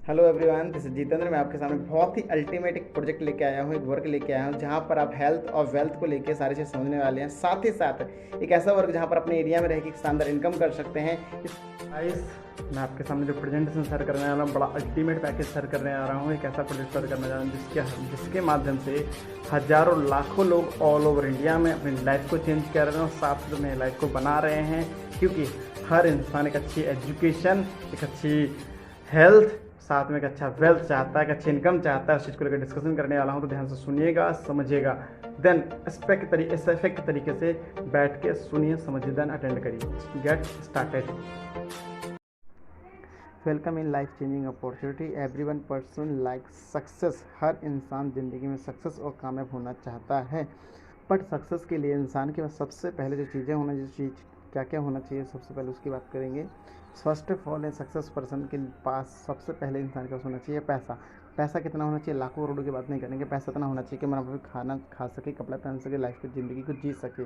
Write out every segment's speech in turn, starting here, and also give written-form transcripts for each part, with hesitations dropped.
Hello everyone, this is Jitendra. मैं आपके सामने बहुत ही अल्टीमेट एक प्रोजेक्ट लेके आया हूँ, एक वर्क लेके आया हूँ जहाँ पर आप हेल्थ और वेल्थ को लेके सारी चीज़ समझने वाले हैं। साथ ही साथ एक ऐसा वर्क जहाँ पर अपने एरिया में रह के एक शानदार इनकम कर सकते हैं। गाइस, मैं आपके सामने जो प्रेजेंटेशन शेयर करने आ रहा हूँ, बड़ा अल्टीमेट पैकेज शेयर करने आ रहा हूँ। एक ऐसा प्रोजेक्ट शेयर करने जा रहा हूँ जिसके माध्यम से हज़ारों लाखों लोग ऑल ओवर इंडिया में अपनी लाइफ को चेंज कर रहे हैं और साथ में अपनी लाइफ को बना रहे हैं। क्योंकि हर इंसान एक अच्छी एजुकेशन, एक अच्छी हेल्थ, साथ में एक अच्छा वेल्थ चाहता है, एक अच्छी इनकम चाहता है। उस चीज़ को लेकर डिस्कशन करने वाला हूँ, तो ध्यान से सुनिएगा, समझिएगा, देन इफेक्ट तरीके से बैठ के सुनिए, समझिए, देन अटेंड करिए। Get started. Welcome in life changing opportunity. Everyone person like success. हर इंसान ज़िंदगी में सक्सेस और कामयाब होना चाहता है, बट सक्सेस के लिए इंसान के पास सबसे पहले जो चीज़ें होना, जो चीज़ क्या क्या होना चाहिए, सबसे पहले उसकी बात करेंगे। First of all, success person के पास सबसे पहले इंसान के पास होना चाहिए पैसा। पैसा कितना होना चाहिए? लाखों करोड़ों की बात नहीं करेंगे, पैसा इतना होना चाहिए कि मतलब खाना खा सके, कपड़ा पहन सके, लाइफ की ज़िंदगी को जी सके।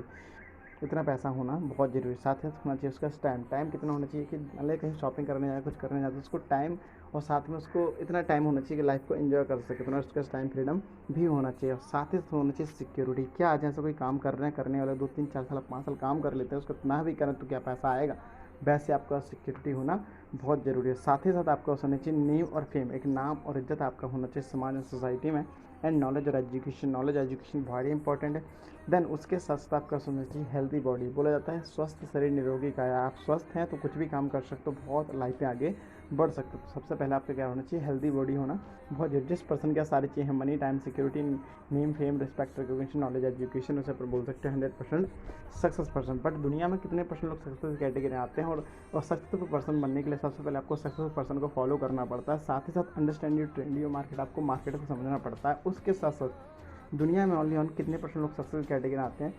इतना पैसा होना बहुत ज़रूरी। साथ ही साथ होना चाहिए उसका टाइम कितना होना चाहिए कि मतलब कहीं शॉपिंग करने जाए, कुछ करने जाए तो उसको टाइम, और साथ में उसको इतना टाइम होना चाहिए कि लाइफ को एंजॉय कर सके, तो उसका टाइम फ्रीडम भी होना चाहिए। और साथ ही साथ होना चाहिए सिक्योरिटी। क्या आज ऐसा कोई काम कर रहे हैं, करने वाले 2 3 4 साल 5 साल काम कर लेते हैं, उसको ना भी करें तो क्या पैसा आएगा? वैसे आपका सिक्योरिटी होना बहुत ज़रूरी है। साथ ही साथ आपका होना चाहिए नेम और फेम, एक नाम और इज्जत आपका होना चाहिए समाज और सोसाइटी में। एंड नॉलेज और एजुकेशन, नॉलेज एजुकेशन बहुत इंपॉर्टेंट है। देन उसके साथ साथ आपका होना चाहिए हेल्दी बॉडी। बोला जाता है स्वस्थ शरीर निरोगी काया। आप स्वस्थ हैं तो कुछ भी काम कर सकते हो, बहुत लाइफ में आगे बढ़ सकते हो। तो सबसे पहले आपको क्या होना चाहिए? हेल्दी बॉडी होना बहुत जरूरी। जिस पर्सन क्या सारी चीज़ें, money, time, security, name, fame, respect, recognition, knowledge, education, उसे पर बोल सकते हैं 100% सक्सेस पर्सन। बट दुनिया में कितने परसेंट लोग सक्सेस कैटेगरी आते हैं? और सक्सेसफुल पर्सन बनने के लिए सबसे पहले आपको सक्सेसफुल पर्सन को फॉलो करना पड़ता है। साथ ही साथ understand you trend you market, आपको मार्केट को समझना पड़ता है। उसके साथ साथ दुनिया में ओनली ऑन कितने परसेंट लोग सक्सेस कैटेगरी आते हैं,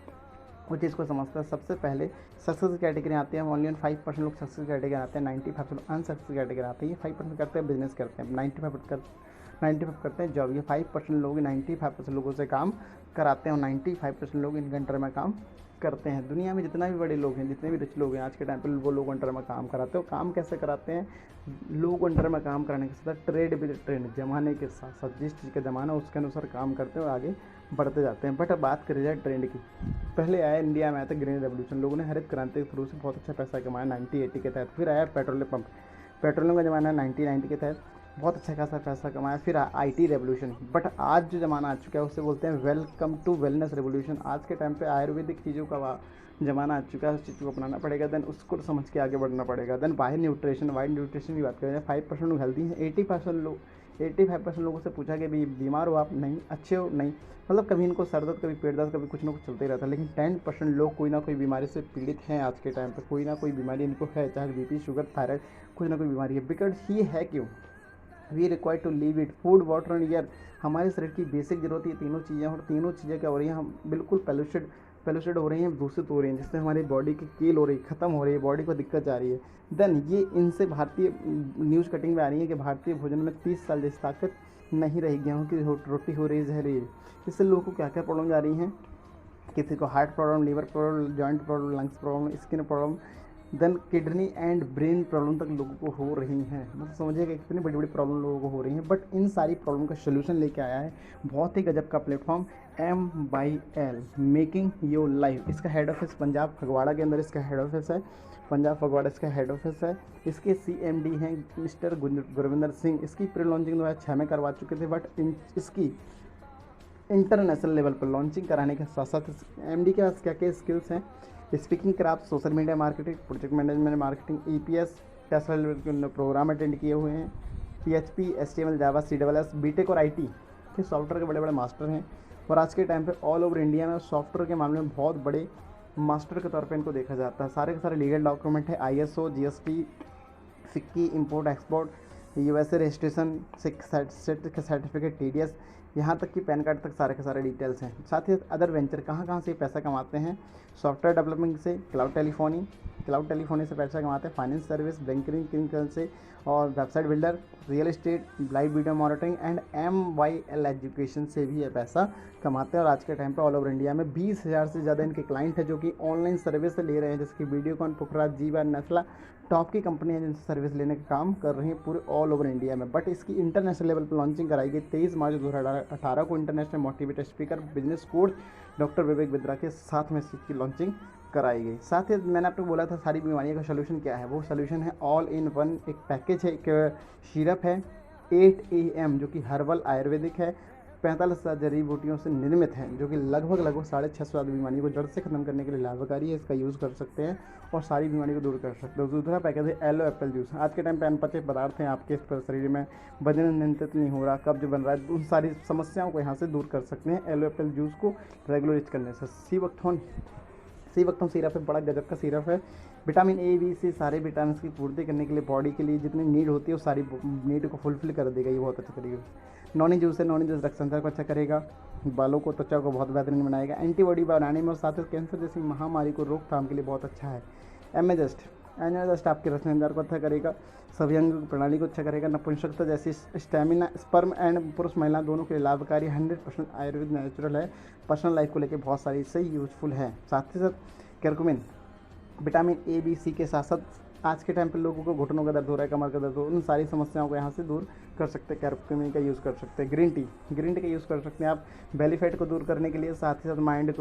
उस चीज़ को समझता है। सबसे पहले सक्सेस कैटेगरी आती है, ओनली ऑन 5% लोग सक्सेस कैटेगरी आते हैं, 95% अनसक्सेस कैटेगरी आते हैं। ये 5% करते हैं बिजनेस करते हैं, 95 करते हैं जॉब। ये 5% लोग 95% लोगों से काम कराते हैं और 95% लोग इनके अंडर में काम करते हैं। दुनिया में जितना भी बड़े लोग हैं, जितने भी रिच लोग हैं आज के टाइम पे, वो लोग अंडर में काम कराते हैं। काम कैसे कराते हैं? लोग अंडर में काम कराने के साथ ट्रेड विद ट्रेंड, जमाने के साथ साथ जिस चीज़ का ज़माना उसके अनुसार काम करते हैं और आगे बढ़ते जाते हैं। बट अब बात करी जाए ट्रेंड की, पहले आया इंडिया में आया था ग्रीन रेवोल्यूशन। लोगों ने हरित क्रांति के थ्रू से बहुत अच्छा पैसा कमाया 1980 के तहत। फिर आया पेट्रोलियम पंप, पेट्रोलियम का ज़माना 1990 के तहत, बहुत अच्छा खासा पैसा कमाया। फिर IT रेवोल्यूशन। बट आज जो ज़माना आ चुका है उसे बोलते हैं वेलकम टू वेलनेस रेवोल्यूशन। आज के टाइम पे आयुर्वेदिक चीज़ों का ज़माना आ चुका है, उस चीज़ को अपनाना पड़ेगा। देन उसको समझ के आगे बढ़ना पड़ेगा। देन वाइड न्यूट्रिशन की बात करें, 5% लोग हेल्दी हैं, 85% लोगों से पूछा कि भी बीमार हो आप? नहीं। अच्छे हो? नहीं। मतलब कभी इनको सर दर्द, कभी पेट दर्द, कभी कुछ ना कुछ चलते ही रहता है। लेकिन 10% लोग कोई ना कोई बीमारी से पीड़ित हैं आज के टाइम पे। कोई ना कोई बीमारी इनको है, चाहे BP, शुगर, थायराइड, कुछ ना कोई बीमारी है। बिकॉज ये है क्यों? We require to leave it. Food, water and air, हमारे शरीर की बेसिक जरूरत ये तीनों चीज़ें, और तीनों चीज़ें क्या हो रही हैं? हम बिल्कुल पेलुशेड हो रही हैं, दूषित हो रही हैं, जिससे हमारी बॉडी की कील हो रही है, ख़त्म हो रही है, बॉडी को दिक्कत आ रही है। देन ये इनसे भारतीय न्यूज़ कटिंग में आ रही है कि भारतीय भोजन में 30 साल जैसी ताकत नहीं रही, गेहूँ की रोटी हो रही है जहरीली। इससे लोगों को क्या क्या प्रॉब्लम जा रही हैं? किसी को heart problem, liver problem, joint problem, lungs problem, skin problem, then kidney and brain problem तक लोगों को हो रही हैं। मतलब समझिएगा कितनी बड़ी बड़ी प्रॉब्लम लोगों को हो रही हैं। बट इन सारी प्रॉब्लम का सोल्यूशन लेके आया है बहुत ही गजब का platform, MYL, making your life. इसका हेड ऑफिस पंजाब फगवाड़ा के अंदर इसका हेड ऑफिस है। पंजाब फगवाड़ा इसका हेड ऑफिस है। इसके CMD हैं मिस्टर गुरविंदर सिंह। इसकी प्री लॉन्चिंग 2006 में करवा चुके थे, बट इसकी इंटरनेशनल लेवल पर लॉन्चिंग कराने के साथ साथ MD के पास क्या क्या स्किल्स हैं? Speaking craft, social media marketing, project management marketing, EPS, test program attend किए हुए हैं, PHP, HTML, Java, CSS, BTech और IT के सॉफ्टवेयर के बड़े बड़े मास्टर हैं। और आज के टाइम पे ऑल ओवर इंडिया में सॉफ्टवेयर के मामले में बहुत बड़े मास्टर के तौर पे इनको देखा जाता है। सारे के सारे लीगल डॉक्यूमेंट है, ISO, GST, FICCI, import export, USA registration certificate, TDS, यहाँ तक कि पैन कार्ड तक सारे के सारे डिटेल्स हैं। साथ ही अदर वेंचर कहाँ कहाँ से पैसा कमाते हैं, सॉफ्टवेयर डेवलपमेंट से, क्लाउड टेलीफोनी से पैसा कमाते हैं, फाइनेंस सर्विस, बैंकिंग से, और website builder, real estate, live video monitoring and MYL education से भी ये पैसा कमाते हैं। और आज के टाइम पे ऑल ओवर इंडिया में 20,000 से ज़्यादा इनके क्लाइंट है जो कि ऑनलाइन सर्विस ले रहे हैं, जैसे कि वीडियोकॉन, पुखरा, जीवा, नेस्ला, टॉप की कंपनी है जिनसे सर्विस लेने का काम कर रही है पूरे ऑल ओवर इंडिया में। बट इसकी इंटरनेशनल लेवल पर लॉन्चिंग कराई गई 23 मार्च 2018 को international motivator speaker business coach doctor Vivek Bindra के साथ में इसकी लॉन्चिंग कराई गई। साथ ही मैंने आपको बोला था सारी बीमारियों का सोल्यूशन क्या है, वो सोल्यूशन है ऑल इन वन। एक पैकेज है, एक सिरप है 8AM जो कि हर्बल आयुर्वेदिक है, 45,000 जड़ी बूटियों से निर्मित है, जो कि लगभग 650 बीमारियों को जड़ से खत्म करने के लिए लाभकारी है। इसका यूज़ कर सकते हैं और सारी बीमारी को दूर कर सकते हो। दूसरा पैकेज है एलो एप्पल जूस। आज के टाइम पे अनपचे पदार्थ हैं आपके शरीर में, वजन नियंत्रित नहीं हो रहा, कब्ज बन रहा है, उन सारी समस्याओं को यहाँ से दूर कर सकते हैं एलो एप्पल जूस को रेगुलर यूज करने से। सी वक्तम सिरप है, बड़ा गजब का सिरप है। विटामिन A, B, C सारे विटामिन की पूर्ति करने के लिए बॉडी के लिए जितनी नीड होती है वो सारी नीड को फुलफिल कर देगा ये बहुत अच्छे तरीके से। नॉनी जूस है, नॉनी जूस रक्त संचार को अच्छा करेगा, बालों को, त्वचा को बहुत बेहतरीन बनाएगा, एंटीबॉडी बनाने में और साथ ही कैंसर जैसी महामारी को रोकथाम के लिए बहुत अच्छा है। एनाजस्ट आपके रचनादार को अच्छा करेगा, सभी अंग प्रणाली को अच्छा करेगा, नपुंसकता जैसी स्टेमिना, स्पर्म एंड पुरुष महिला दोनों के लिए लाभकारी, 100% आयुर्वेद नेचुरल है, पर्सनल लाइफ को लेकर बहुत सारी सही यूजफुल है। साथ ही साथ करकुमिन विटामिन A, B, C के साथ साथ आज के टाइम पे लोगों को घुटनों का दर्द हो रहा है, कमर का दर्द हो, उन सारी समस्याओं को यहाँ से दूर कर सकते हैं। कैरकुमिन का यूज़ कर सकते हैं। ग्रीन टी का यूज़ कर सकते हैं आप बेली फैट को दूर करने के लिए, साथ ही साथ माइंड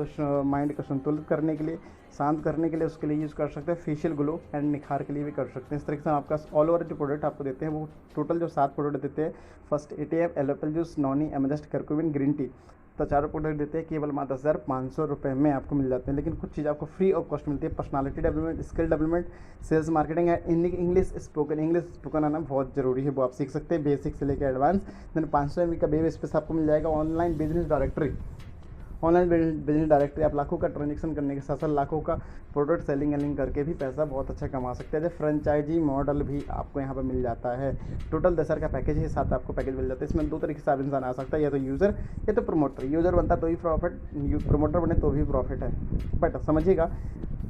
को संतुलित करने के लिए, शांत करने के लिए उसके लिए यूज़ कर सकते हैं। फेशियल ग्लो एंड निखार के लिए भी कर सकते हैं। इस तरीके से आपका ऑल ओवर जो प्रोडक्ट आपको देते हैं वो टोटल जो 7 प्रोडक्ट देते हैं, first ATM, aloe apple juice, noni, एमेजस्ट, करकुमिन, ग्रीन टी, तो चारों प्रोडक्ट देते हैं केवल मात्र 10,500 रुपये में आपको मिल जाते हैं। लेकिन कुछ चीज़ आपको फ्री ऑफ कॉस्ट मिलती है, personality development, skill development, sales marketing है, इंग्लिश स्पोकन आना बहुत ज़रूरी है, वो आप सीख सकते हैं बेसिक से लेकर एडवांस। देन 500 MB का बेब स्पेस आपको मिल जाएगा। ऑनलाइन बिजनेस डायरेक्टरी आप लाखों का ट्रांजेक्शन करने के साथ साथ लाखों का प्रोडक्ट सेलिंग करके भी पैसा बहुत अच्छा कमा सकते हैं। जैसे फ्रेंचाइजी मॉडल भी आपको यहाँ पर मिल जाता है। टोटल 10,000 का पैकेज है, साथ आपको पैकेज मिल जाता है। इसमें 2 तरीके से आप इंसान आ सकता है, या तो यूज़र या तो प्रमोटर। यूज़र बनता तो ही प्रॉफिट, प्रमोटर बने तो भी प्रॉफिट है। बट समझिएगा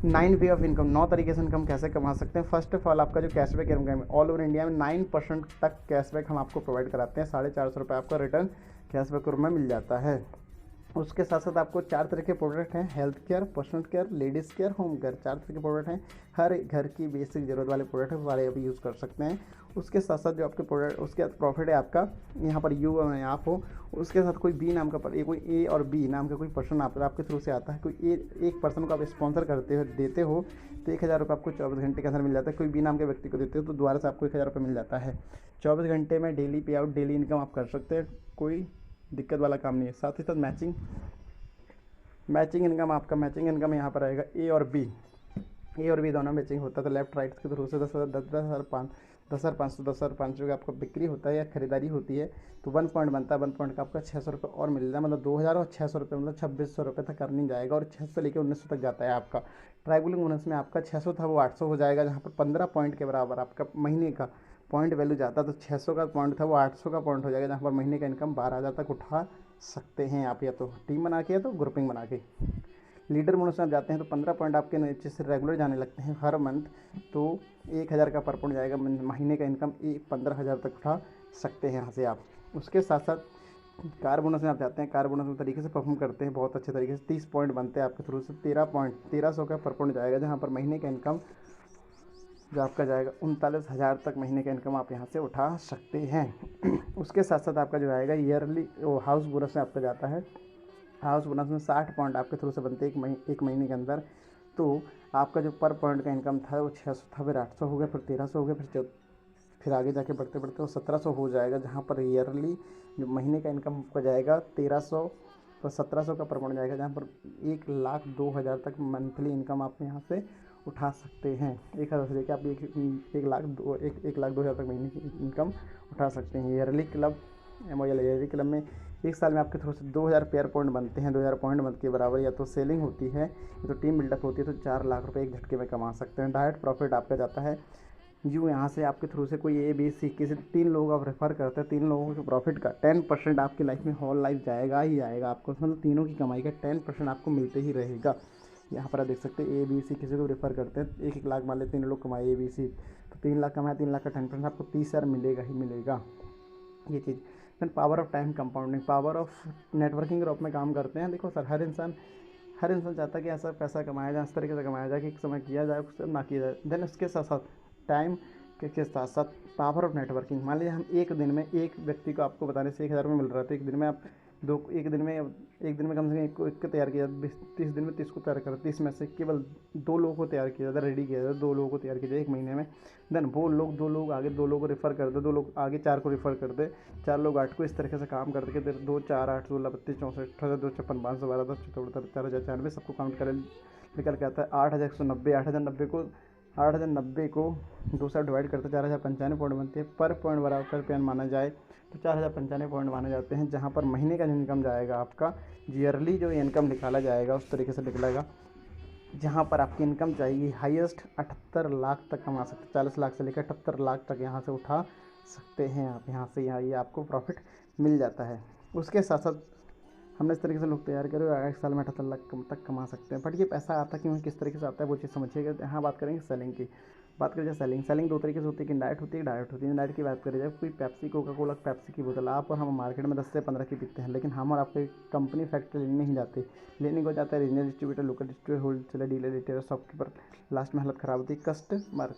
9 वे ऑफ इनकम, 9 तरीके से इनकम कैसे कमा सकते हैं। फर्स्ट ऑफ ऑल आपका जो कैशबैक इनकम है ऑल ओवर इंडिया में 9% तक कैशबैक हम आपको प्रोवाइड कराते हैं। 450 रुपये आपका रिटर्न कैशबैक में मिल जाता है। उसके साथ साथ आपको 4 तरह के प्रोडक्ट हैं, health care, personal care, ladies care, home care, 4 तरह के प्रोडक्ट हैं। हर घर की बेसिक ज़रूरत वाले प्रोडक्ट है, वाले आप यूज़ कर सकते हैं। उसके साथ साथ जो आपके प्रोडक्ट, उसके बाद प्रॉफिट है आपका यहाँ पर यू आप हो, उसके साथ कोई बी नाम का कोई A और B नाम का कोई पर्सन आपके थ्रू से आता है। कोई एक पर्सन को आप स्पॉन्सर करते हो, देते हो तो 1,000 रुपये आपको 24 घंटे के अंदर मिल जाता है। कोई B नाम के व्यक्ति को देते हो तो दोबारा से आपको 1,000 रुपये मिल जाता है। 24 घंटे में डेली पे आउट, डेली इनकम आप कर सकते हैं, कोई दिक्कत वाला काम नहीं है। साथ ही साथ मैचिंग इनकम, आपका मैचिंग इनकम यहाँ पर आएगा A और B दोनों मैचिंग होता है। तो लेफ्ट राइट के थ्रू से 10,500 का आपका बिक्री होता है या खरीदारी होती है तो 1 पॉइंट बनता है। 1 पॉइंट का आपका 600 रुपये और मिल जाता है, मतलब 2,000 और 600 रुपये, मतलब 2,600 रुपये तक अर्निंग जाएगा। और 600 से लेकर 1,900 तक जाता है आपका। ट्राइबुलिंग बोनस में आपका 600 था वो 800 हो जाएगा, जहाँ पर 15 पॉइंट के बराबर आपका महीने का पॉइंट वैल्यू जाता है। तो 600 का पॉइंट था वो 800 का पॉइंट हो जाएगा, जहाँ पर महीने का इनकम 12,000 तक उठा सकते हैं आप, या तो टीम बना के या तो ग्रुपिंग बना के। लीडर बोनस में आप जाते हैं तो 15 पॉइंट आपके नीचे से रेगुलर जाने लगते हैं हर मंथ, तो 1,000 का पर पॉइंट जाएगा। महीने का इनकम 15,000 तक उठा सकते हैं यहाँ से आप। उसके साथ साथ कार बोनस में आप जाते हैं, कार बोनस में तरीके से परफॉर्म करते हैं बहुत अच्छे तरीके से, 30 पॉइंट बनते हैं आपके थ्रू से, 1300 का पर पॉइंट जाएगा, जहाँ पर महीने का इनकम जो आपका जाएगा 39,000 तक महीने का इनकम आप यहाँ से उठा सकते हैं। उसके साथ साथ आपका जो आएगा ईयरली हाउस बोनस में आपका जाता है। हाउस बोनस में 60 पॉइंट आपके थ्रू से बनते हैं एक महीने के अंदर। तो आपका जो पर पॉइंट का इनकम था वो 600 था, फिर 800 हो गया, फिर 1300 हो गया, फिर आगे जाके बढ़ते बढ़ते वो 1700 हो जाएगा, जहाँ पर ईयरली जो महीने का इनकम आपका जाएगा 1300 तो 1700 का पर पॉइंट जाएगा, जहाँ पर 1,02,000 तक मंथली इनकम आप यहाँ से उठा सकते हैं। 1,000 से लेकर आप 1,02,000 तक महीने की इनकम उठा सकते हैं। ईयरली क्लब ईयरली क्लब में 1 साल में आपके थ्रू से 2,000 पेयर पॉइंट बनते हैं। 2,000 पॉइंट मंथ के बराबर या तो सेलिंग होती है या तो टीम बिल्डअप होती है, तो 4 लाख रुपए एक झटके में कमा सकते हैं। डायरेक्ट प्रॉफिट आपका जाता है यूँ यहाँ से आपके थ्रू से कोई ए बी सी किसी 3 लोग आप रेफ़र करते हैं, 3 लोगों के प्रॉफिट का 10% आपकी लाइफ में होल लाइफ जाएगा ही जाएगा आपको, मतलब तीनों की कमाई का 10% आपको मिलते ही रहेगा। यहाँ पर आप देख सकते हैं ए बी सी किसी को रेफ़र करते हैं, 1-1 लाख मान लेते 3 लोग कमाए ए बी सी, तो 3 लाख कमाए, 3 लाख का 10% आपको 30,000 मिलेगा ही मिलेगा ये चीज़। Then power of time compounding, power of networking group में काम करते हैं। देखो सर, हर इंसान चाहता है कि ऐसा पैसा कमाया जाए, इस तरीके से कमाया जाए कि एक समय किया जाए उससे ना किया जाए। देन उसके साथ साथ टाइम के साथ साथ पावर ऑफ नेटवर्किंग, मान लीजिए हम एक दिन में एक व्यक्ति को आपको बताने से 1,000 रुपये मिल रहा है, तो एक दिन में आप एक दिन में कम से कम एक को तैयार किया, 30 दिन में 30 को तैयार करा, 30 में से केवल 2 लोगों को तैयार किया जाता है, रेडी किया जाता है, 2 लोगों को तैयार किया जाए 1 महीने में। देन वो लोग 2 लोग आगे 2 लोगों को रेफ़र कर दे, 2 लोग आगे 4 को रेफ़र कर दे, 4 लोग 8 को, इस तरीके से काम करके 2 4 8 16 32 64 18 2 56 512 10 14 4094 सबको काउंट कर निकल के आता है 8,190। 8,090 को 2 से डिवाइड करते 4,095 पॉइंट बनती है। पर पॉइंट बराबर पेन माना जाए तो 4,095 पॉइंट माने जाते हैं, जहाँ पर महीने का इनकम जाएगा आपका, ईयरली जो इनकम निकाला जाएगा उस तरीके से निकलेगा, जहाँ पर आपकी इनकम जाएगी हाईएस्ट 78 लाख तक कमा सकते हैं, 40 लाख से लेकर 78 लाख तक यहाँ से उठा सकते हैं आप, यहाँ से यहाँ ये आपको प्रॉफिट मिल जाता है। उसके साथ साथ हमने इस तरीके से लोग तैयार करे 1 साल में 78 लाख तक कमा सकते हैं। बट ये पैसा आता क्यों है, किस तरीके से आता है, वो चीज़ समझिएगा। यहाँ बात करेंगे सेलिंग की। बात करें सेलिंग 2 तरीके से होती है कि इनडायरेक्ट होती है, डायरेक्ट होती है। इनडायरेक्ट की बात करें जाए, कोई पेप्सी कोका कोला पेप्सी की बोतल आप और हम मार्केट में 10 से 15 की पीते हैं, लेकिन हम और आपको कंपनी फैक्ट्री लेने नहीं जाते, लेने को जाता है regional distributor, local distributor, wholesaler, dealer, retailer, shopkeeper. Last में हालत ख़राब होती है।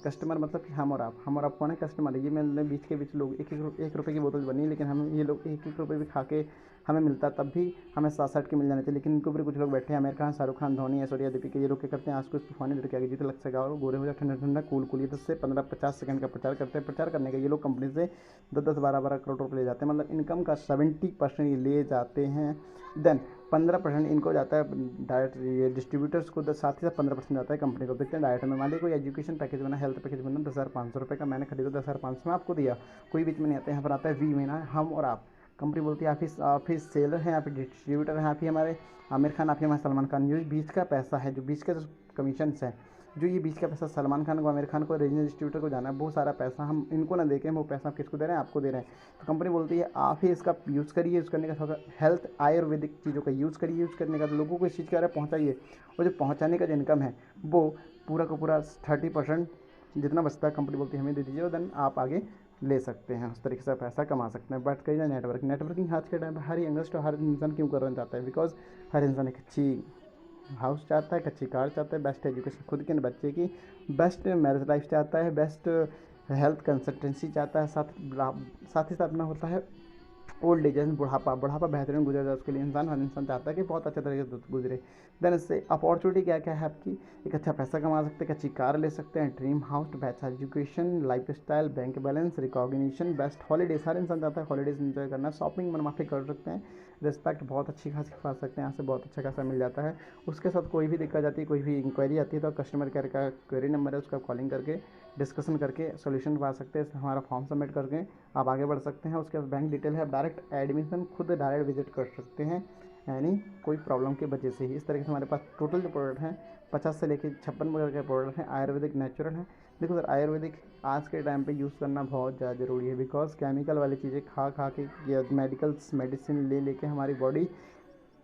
कस्टमर मतलब कि हम और आप कौन है, कस्टमर। ये मैंने बीच के बीच लोग 1 रुपये की बोतल बनी, लेकिन हम ये लोग 1-1 रुपये भी खा के हमें मिलता, तब भी हमें 60-60 के मिल जाने चाहिए। लेकिन इनके ऊपर कुछ लोग बैठे हैं, आमिर खान, शाहरुख खान, धोनी, ऐश्वर्या, दीपिका, ये लोग क्या करते हैं, आज को इस तूफानी लड़के आगे जीते लग सका और गोरे हो जाए, ठंडा ठंडा कूल ये 10 से 15-50 सेकंड का प्रचार करते हैं। प्रचार करने का ये लोग कंपनी से 10-10, 12-12 करोड़ रुपये ले जाते हैं, मतलब इनकम का 70% ये ले जाते हैं। देन 15% इनको जाता है डायरेक्ट, ये डिस्ट्रीब्यूटर्स को, साथ ही साथ 15% जाता है कंपनी को। देखते हैं डायरेक्ट में, मान लीजिए कोई एजुकेशन पैकेज बना, हेल्थ पैकेज बना 10,500 रुपये का, मैंने खरीदा 10,500 में आपको दिया, कोई बीच में नहीं आता। यहाँ पर आता है वी महीना, हम और आप। कंपनी बोलती है आप ही सेलर हैं, आप ही डिस्ट्रीब्यूटर हैं, आप ही हमारे आमिर खान, आप ही हमारे सलमान खान। ये बीच का पैसा है, जो बीच का जो कमीशंस है, जो ये बीच का पैसा सलमान खान को, आमिर खान को, रीजनल डिस्ट्रीब्यूटर को जाना है, वो सारा पैसा हम इनको ना देके, वो पैसा आप किसको दे रहे हैं, आपको दे रहे हैं। तो कंपनी बोलती है आप ही इसका यूज़ करिए, यूज़ करने का थोड़ा हेल्थ आयुर्वेदिक चीज़ों का यूज़ करिए, यूज़ करने का लोगों को इस चीज़ के बारे में पहुँचाइए, और जो पहुँचाने का जो इनकम है वो पूरा का पूरा 30% जितना बचता है कंपनी बोलती है हमें दे दीजिए, और देन आप आगे ले सकते हैं, उस तरीके से पैसा कमा सकते हैं। बात करिए जाए नेटवर्किंग आज के टाइम पर हर यंगस्टर, हर इंसान क्यों करना चाहता है, बिकॉज हर इंसान एक अच्छी हाउस चाहता है, एक अच्छी कार चाहता है, बेस्ट एजुकेशन खुद के बच्चे की, बेस्ट मैरिज लाइफ चाहता है, बेस्ट हेल्थ कंसल्टेंसी चाहता है, साथ ही साथ अपना होता है ओल्ड एज, बुढ़ापा बेहतरीन गुजर जाए उसके लिए हर इंसान चाहता है कि बहुत अच्छे तरीके से गुजरे। देन इससे अपॉर्चुनिटी क्या क्या है आपकी, एक अच्छा पैसा कमा सकते हैं, एक अच्छी कार ले सकते हैं, dream house, best education, life style, bank balance, recognition, best holidays, हर इंसान चाहता है हॉलीडेज एंजॉय करना, शॉपिंग मनमाफी कर सकते हैं, रिस्पेक्ट बहुत अच्छी खासी पा सकते हैं, यहाँ से बहुत अच्छा खासा मिल जाता है। उसके साथ कोई भी दिक्कत आती है, कोई भी इंक्वायरी आती है, तो कस्टमर केयर का क्वेरी नंबर है, उसका कॉलिंग करके डिस्कशन करके सोल्यूशन पा सकते हैं, हमारा फॉर्म सबमिट करके आप आगे बढ़ सकते हैं। उसके बाद बैंक डिटेल है, आप डायरेक्ट एडमिशन खुद डायरेक्ट विजिट कर सकते हैं, यानी कोई प्रॉब्लम की वजह से ही। इस तरीके से हमारे पास टोटल जो प्रोडक्ट हैं 50 से लेकर 56 प्रकार के प्रोडक्ट हैं, आयुर्वेदिक, नेचुरल हैं। देखो सर, आयुर्वेदिक आज के टाइम पे यूज़ करना बहुत ज़्यादा ज़रूरी है, बिकॉज केमिकल वाली चीज़ें खा के या मेडिसिन लेके हमारी बॉडी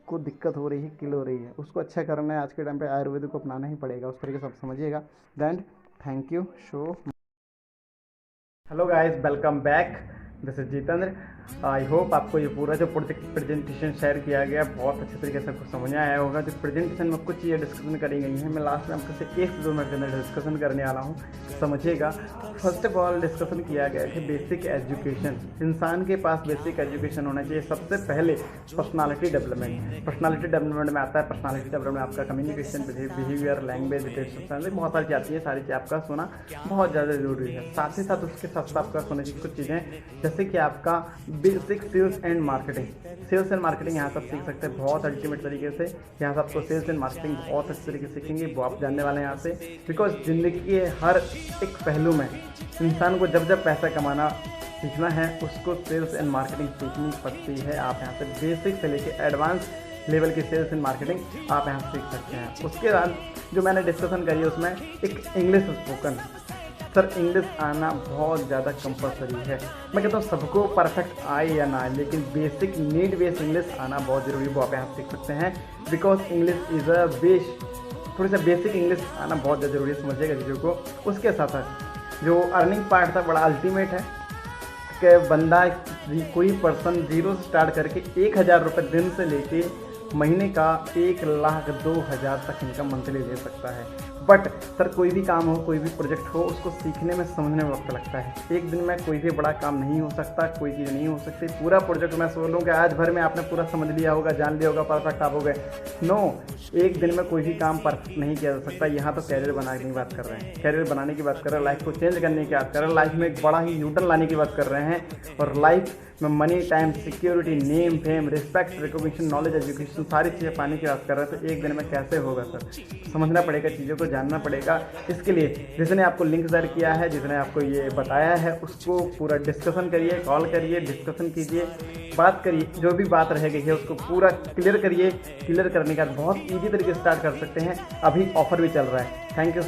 को दिक्कत हो रही है, किल हो रही है, उसको अच्छा करना है आज के टाइम पे आयुर्वेदिक को अपनाना ही पड़ेगा, उस तरीके से आप समझिएगा। Then thank you show. Hello guys, welcome back, this is Jitendra. I hope आपको ये पूरा जो प्रेजेंटेशन शेयर किया गया बहुत अच्छे तरीके से आपको समझ आया होगा। जो प्रेजेंटेशन में कुछ चीज़ें डिस्कशन करी गई हैं, मैं लास्ट में आपको से 1 से 2 मिनट के अंदर डिस्कशन करने वाला हूँ, समझिएगा। फर्स्ट ऑफ ऑल डिस्कशन किया गया है कि बेसिक एजुकेशन, इंसान के पास बेसिक एजुकेशन होना चाहिए। सबसे पहले पर्सनालिटी डेवलपमेंट में आता है। पर्सनालिटी डेवलपमेंट आपका कम्युनिकेशन, बिहेवियर, लैंग्वेज, बहुत सारी चीज़ें आती है, सारी चीज़ आपका सुना बहुत ज़्यादा ज़रूरी है। साथ ही साथ उसके साथ आपका सुनने की कुछ चीज़ें, जैसे कि आपका बेसिक सेल्स एंड मार्केटिंग यहाँ से आप सीख सकते हैं बहुत अल्टीमेट तरीके से। यहाँ से आपको सेल्स एंड मार्केटिंग बहुत अच्छे तरीके से सीखेंगे, वो आप जानने वाले हैं यहाँ से। बिकॉज ज़िंदगी के हर एक पहलू में इंसान को जब पैसा कमाना सीखना है, उसको सेल्स एंड मार्केटिंग सीखनी पड़ती है। आप यहाँ से बेसिक से लेकर एडवांस लेवल की सेल्स एंड मार्केटिंग आप यहाँ से सीख सकते हैं। उसके बाद जो मैंने डिस्कशन करी है उसमें एक इंग्लिश स्पोकन, सर इंग्लिश आना बहुत ज़्यादा कंपलसरी है। मैं कहता हूँ सबको परफेक्ट आए या ना आए, लेकिन बेसिक नीड बेस्ड इंग्लिश आना बहुत ज़रूरी है, वो आप यहाँ सीख सकते हैं। Because English is a base, थोड़ी सा बेसिक इंग्लिश आना बहुत ज़्यादा ज़रूरी है, समझिएगा चीज़ों को। उसके साथ साथ जो अर्निंग पार्ट था बड़ा अल्टीमेट है कि बंदा कोई पर्सन जीरो से स्टार्ट करके 1000 रुपये दिन से लेके महीने का 1,02,000 तक इनकम मंथली ले सकता है। बट सर कोई भी काम हो, कोई भी प्रोजेक्ट हो, उसको सीखने में समझने में वक्त लगता है। एक दिन में कोई भी बड़ा काम नहीं हो सकता, कोई चीज़ नहीं हो सकती। पूरा प्रोजेक्ट मैं सोच लूँ कि आज भर में आपने पूरा समझ लिया होगा, जान लिया होगा, परफेक्ट आप हो गए। नो, एक दिन में कोई भी काम परफेक्ट नहीं किया जा सकता। यहाँ तो कैरियर बनाने की बात कर रहे हैं, कैरियर बनाने की बात कर रहे हैं, लाइफ को चेंज करने की बात कर रहे हैं, लाइफ में एक बड़ा ही न्यूटन लाने की बात कर रहे हैं। और लाइफ में money, time, security, name, fame, respect, recognition, knowledge, education, सारी चीज़ें पाने की बात कर रहे हैं। तो एक दिन में कैसे होगा सर? समझना पड़ेगा, चीज़ों को जानना पड़ेगा। इसके लिए जिसने आपको लिंक शेयर किया है, जिसने आपको ये बताया है, उसको पूरा डिस्कशन करिए, कॉल करिए, डिस्कशन कीजिए, बात करिए, जो भी बात रह गई है उसको पूरा क्लियर करिए। क्लियर करने का बहुत ईजी तरीके से स्टार्ट कर सकते हैं। अभी ऑफर भी चल रहा है। Thank you so